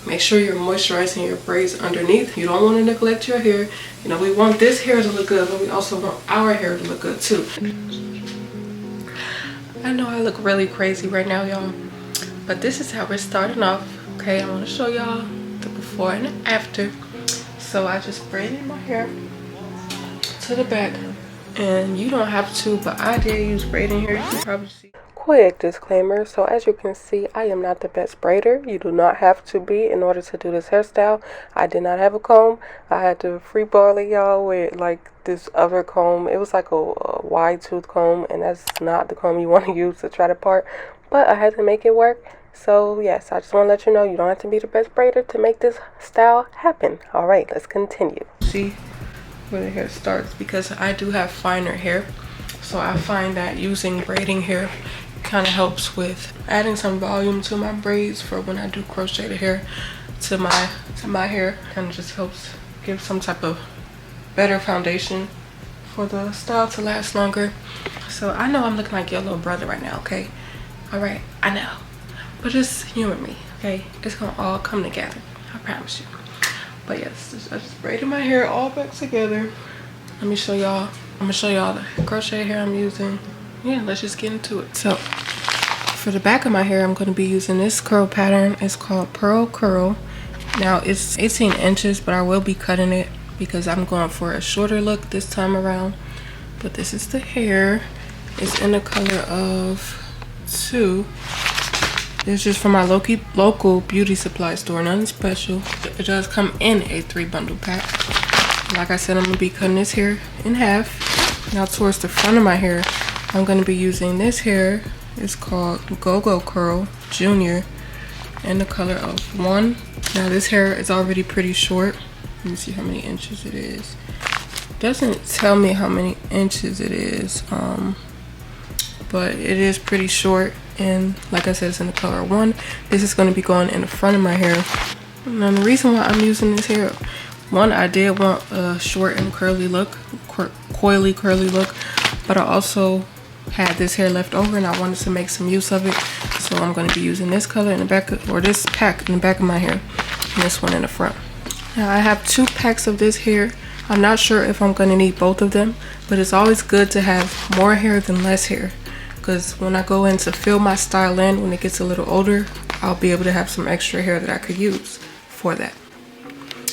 make sure you're moisturizing your braids underneath. You don't want to neglect your hair. You know, we want this hair to look good, but we also want our hair to look good too. I know I look really crazy right now, y'all, but this is how we're starting off. Okay, I want to show y'all the before and after. So I just braided my hair to the back, and you don't have to, but I did use braiding here. You can probably see. Quick disclaimer, so as you can see, I am not the best braider. You do not have to be in order to do this hairstyle. I did not have a comb. I had to free ball it, y'all, with like this other comb. It was like a wide tooth comb, and that's not the comb you want to use to try to part, but I had to make it work. So yes, I just want to let you know you don't have to be the best braider to make this style happen. All right, let's continue. See where the hair starts, because I do have finer hair, so I find that using braiding hair kind of helps with adding some volume to my braids for when I do crochet the hair to my hair. Kind of just helps give some type of better foundation for the style to last longer. So I know I'm looking like your little brother right now, okay? All right, I know, but just humor me, okay? It's gonna all come together, I promise you. But yes, I just braided my hair all back together. Let me show y'all. I'm gonna show y'all the crochet hair I'm using. Yeah, let's just get into it. So for the back of my hair, I'm going to be using this curl pattern. It's called Pearl Curl. Now it's 18 inches, but I will be cutting it because I'm going for a shorter look this time around. But this is the hair. It's in the color of 2. It's just from my local beauty supply store, nothing special. It does come in a 3-bundle pack. Like I said, I'm going to be cutting this hair in half. Now towards the front of my hair, I'm going to be using this hair. It's called Go-Go Curl Junior in the color of 1. Now this hair is already pretty short. Let me see how many inches it is. It doesn't tell me how many inches it is, but it is pretty short, and like I said, it's in the color 1. This is going to be going in the front of my hair. Now the reason why I'm using this hair, one, I did want a short and curly look, coily curly look, but I also had this hair left over and I wanted to make some use of it, so I'm going to be using this color in the back or this pack in the back of my hair and this one in the front. Now I have 2 packs of this hair. I'm not sure if I'm going to need both of them, but it's always good to have more hair than less hair, because when I go in to fill my style in when it gets a little older, I'll be able to have some extra hair that I could use for that.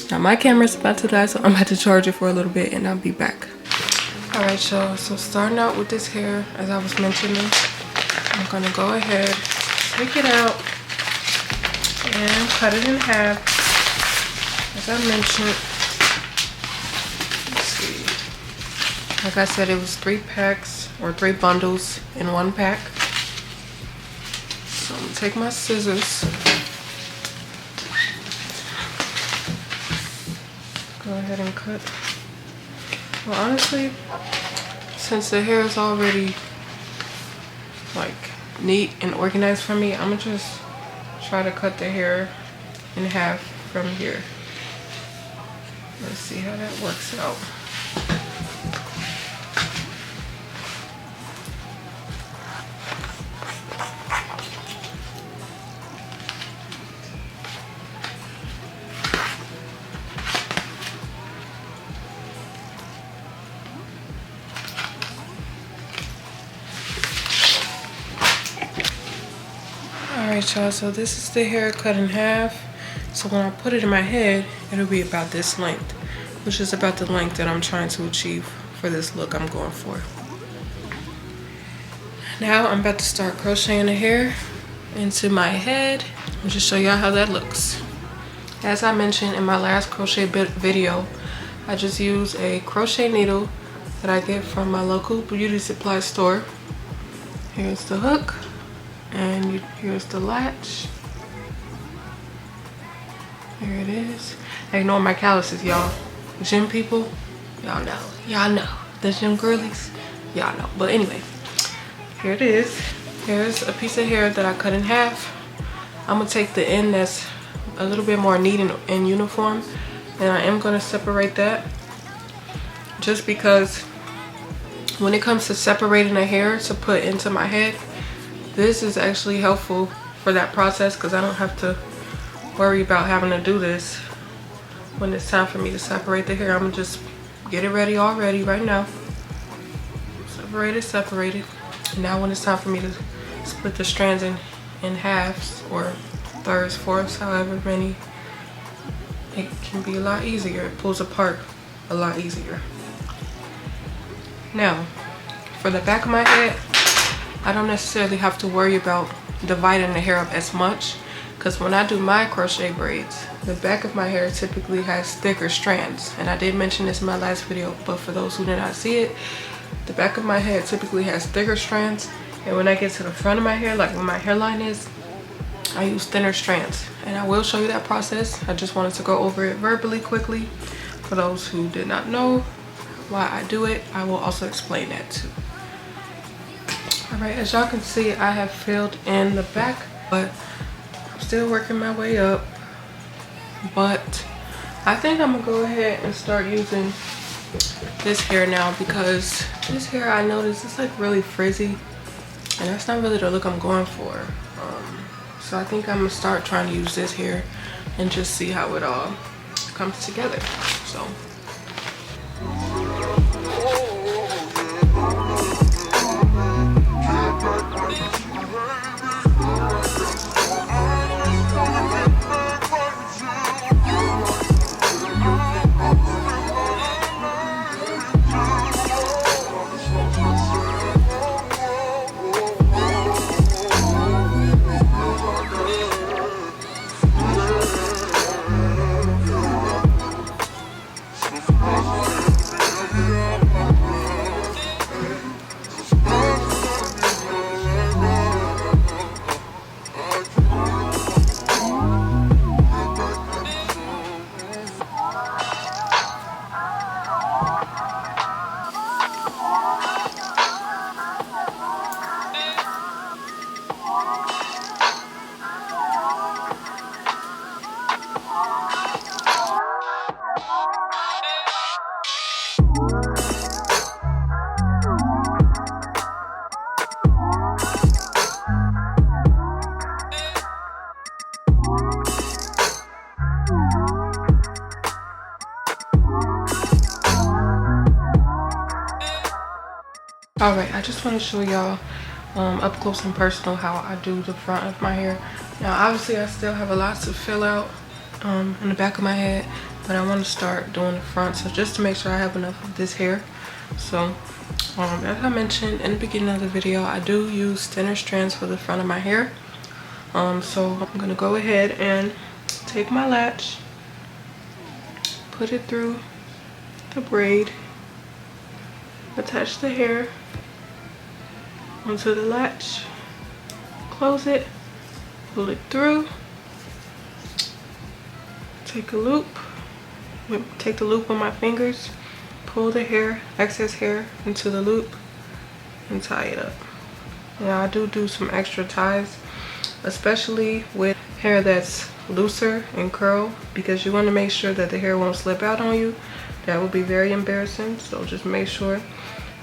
Now my camera's about to die, so I'm about to charge it for a little bit and I'll be back. Alright y'all, so starting out with this hair, as I was mentioning, I'm going to go ahead, take it out, and cut it in half. As I mentioned, let's see, like I said, it was 3 packs or 3 bundles in 1 pack. So I'm going to take my scissors, go ahead and cut. Well, honestly, since the hair is already like neat and organized for me, I'm gonna just try to cut the hair in half from here. Let's see how that works out. Alright y'all, so this is the hair cut in half. So when I put it in my head, it'll be about this length, which is about the length that I'm trying to achieve for this look I'm going for. Now I'm about to start crocheting the hair into my head. I'll just show y'all how that looks. As I mentioned in my last crochet video, I just use a crochet needle that I get from my local beauty supply store. Here's the hook. And here's the latch. Here it is. Ignore my calluses, y'all. Gym people, y'all know. Y'all know. The gym girlies, y'all know. But anyway, here it is. Here's a piece of hair that I cut in half. I'm gonna take the end that's a little bit more neat and uniform, and I am gonna separate that, just because when it comes to separating the hair to put into my head, this is actually helpful for that process, because I don't have to worry about having to do this when it's time for me to separate the hair. I'm gonna just get it ready already right now. Separated. And now when it's time for me to split the strands in halves or thirds, fourths, however many, it can be a lot easier. It pulls apart a lot easier. Now, for the back of my head, I don't necessarily have to worry about dividing the hair up as much, because when I do my crochet braids, the back of my hair typically has thicker strands. And I did mention this in my last video, but for those who did not see it, the back of my head typically has thicker strands. And when I get to the front of my hair, like where my hairline is, I use thinner strands. And I will show you that process. I just wanted to go over it verbally quickly. For those who did not know why I do it, I will also explain that too. Alright, as y'all can see, I have filled in the back, but I'm still working my way up. But I think I'm gonna go ahead and start using this hair now, because this hair, I noticed, it's like really frizzy, and that's not really the look I'm going for. So I think I'm gonna start trying to use this hair and just see how it all comes together. So alright, I just want to show y'all up close and personal how I do the front of my hair. Now obviously I still have a lot to fill out in the back of my head, but I want to start doing the front, so just to make sure I have enough of this hair. So as I mentioned in the beginning of the video, I do use thinner strands for the front of my hair. So I'm gonna go ahead and take my latch, put it through the braid, attach the hair onto the latch, close it, pull it through, take a loop, take the loop on my fingers, pull the hair, excess hair into the loop, and tie it up. Now I do some extra ties, especially with hair that's looser and curl, because you want to make sure that the hair won't slip out on you. That would be very embarrassing, so just make sure.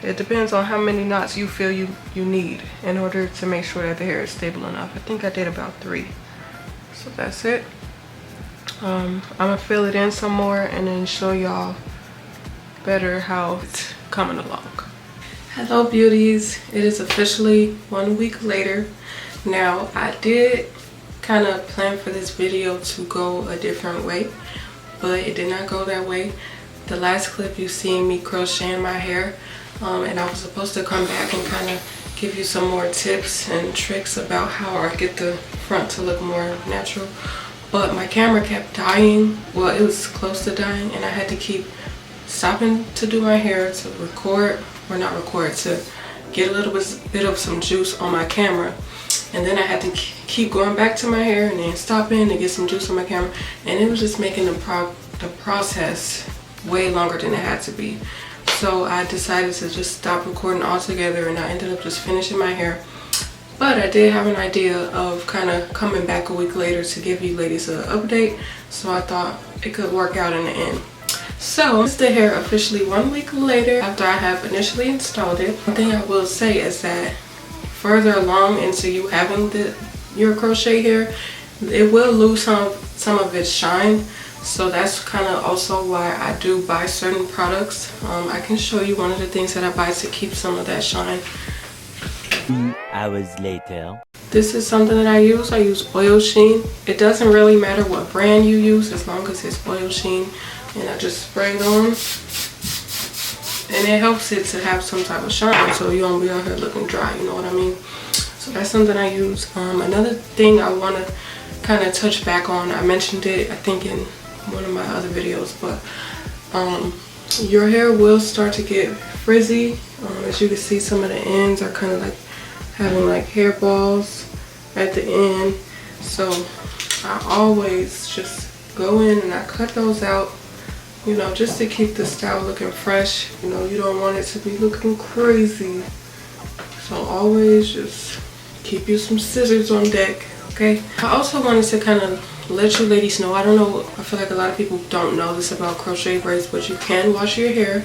It depends on how many knots you feel you need in order to make sure that the hair is stable enough. I think I did about 3. So that's it. I'm gonna fill it in some more and then show y'all better how it's coming along. Hello beauties, it is officially 1 week later. Now I did kind of plan for this video to go a different way, but it did not go that way. The last clip you seen me crocheting my hair, and I was supposed to come back and kind of give you some more tips and tricks about how I get the front to look more natural. But my camera kept dying. Well, it was close to dying, and I had to keep stopping to do my hair to record, or not record, to get a little bit of some juice on my camera. And then I had to keep going back to my hair and then stopping to get some juice on my camera. And it was just making the process way longer than it had to be. So I decided to just stop recording altogether, and I ended up just finishing my hair. But I did have an idea of kind of coming back a week later to give you ladies an update, so I thought it could work out in the end. So this is the hair officially 1 week later after I have initially installed it. One thing I will say is that further along into you having your crochet hair, it will lose some of its shine. So that's kind of also why I do buy certain products. I can show you one of the things that I buy to keep some of that shine. 2 hours later. This is something that I use. I use oil sheen. It doesn't really matter what brand you use as long as it's oil sheen. And I just spray it on. And it helps it to have some type of shine so you don't be out here looking dry, you know what I mean? So that's something I use. Another thing I want to kind of touch back on, I mentioned it I think in one of my other videos, but your hair will start to get frizzy. As you can see, some of the ends are kind of like having like hair balls at the end. So I always just go in and I cut those out, you know, just to keep the style looking fresh. You know, you don't want it to be looking crazy. So always just keep you some scissors on deck, okay? I also wanted to kind of let you ladies know, I don't know, I feel like a lot of people don't know this about crochet braids, but you can wash your hair.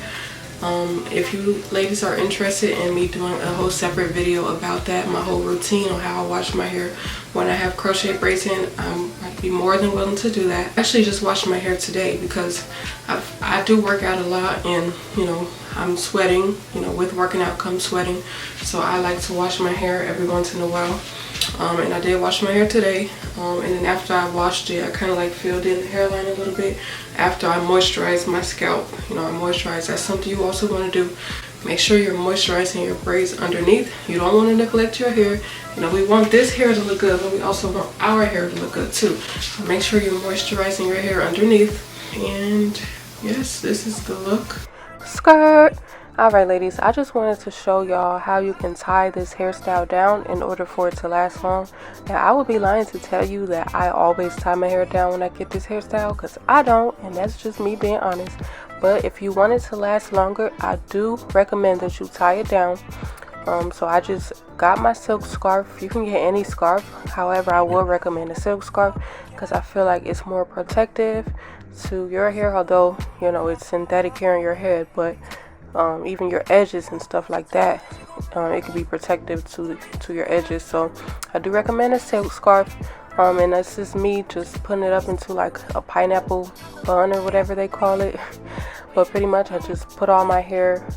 If you ladies are interested in me doing a whole separate video about that, my whole routine on how I wash my hair when I have crochet braids in, I'd be more than willing to do that. I actually just washed my hair today because I do work out a lot, and you know, I'm sweating, you know, with working out comes sweating. So I like to wash my hair every once in a while. And I did wash my hair today, and then after I washed it, I kind of like filled in the hairline a little bit after I moisturized my scalp. You know, I moisturize. That's something you also want to do. Make sure you're moisturizing your braids underneath. You don't want to neglect your hair. You know, we want this hair to look good, but we also want our hair to look good too. So make sure you're moisturizing your hair underneath. And yes, this is the look. Skirt. Alright ladies, I just wanted to show y'all how you can tie this hairstyle down in order for it to last long. And I would be lying to tell you that I always tie my hair down when I get this hairstyle, because I don't, and that's just me being honest. But if you want it to last longer, I do recommend that you tie it down. So I just got my silk scarf. You can get any scarf, however I would recommend a silk scarf because I feel like it's more protective to your hair, although you know it's synthetic hair in your head, but even your edges and stuff like that, it can be protective to your edges. So I do recommend a silk scarf, and that's just me just putting it up into like a pineapple bun or whatever they call it. But pretty much I just put all my hair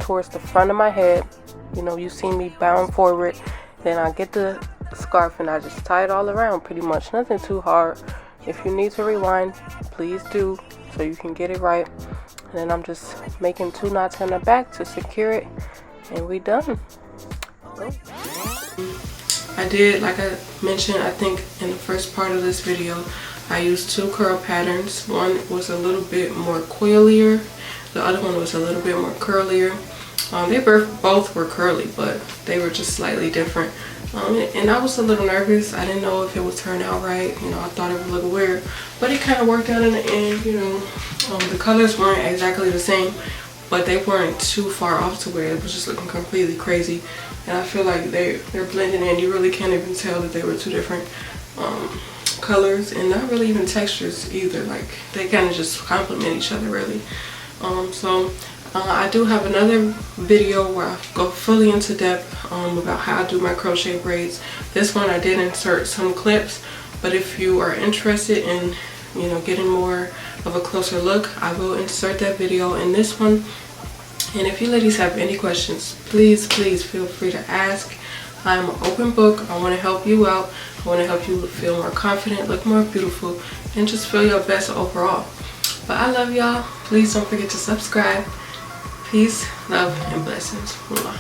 towards the front of my head. You know, you see me bound forward, then I get the scarf and I just tie it all around, pretty much. Nothing too hard. If you need to rewind, please do, so you can get it right. And then I'm just making 2 knots in the back to secure it, and we done. I did, like I mentioned, I think in the first part of this video, I used 2 curl patterns. One was a little bit more coilier, the other one was a little bit more curlier. They both were curly, but they were just slightly different. And I was a little nervous. I didn't know if it would turn out right. You know, I thought it would look weird, but it kind of worked out in the end. You know, the colors weren't exactly the same, but they weren't too far off to where it was just looking completely crazy. And I feel like they're blending in. You really can't even tell that they were 2 different colors, and not really even textures either. Like they kind of just complement each other really. I do have another video where I go fully into depth about how I do my crochet braids. This one I did insert some clips, but if you are interested in, you know, getting more of a closer look, I will insert that video in this one. And if you ladies have any questions, please feel free to ask. I'm an open book. I want to help you out. I want to help you feel more confident, look more beautiful, and just feel your best overall. But I love y'all. Please don't forget to subscribe. Peace, love, and blessings. Mwah.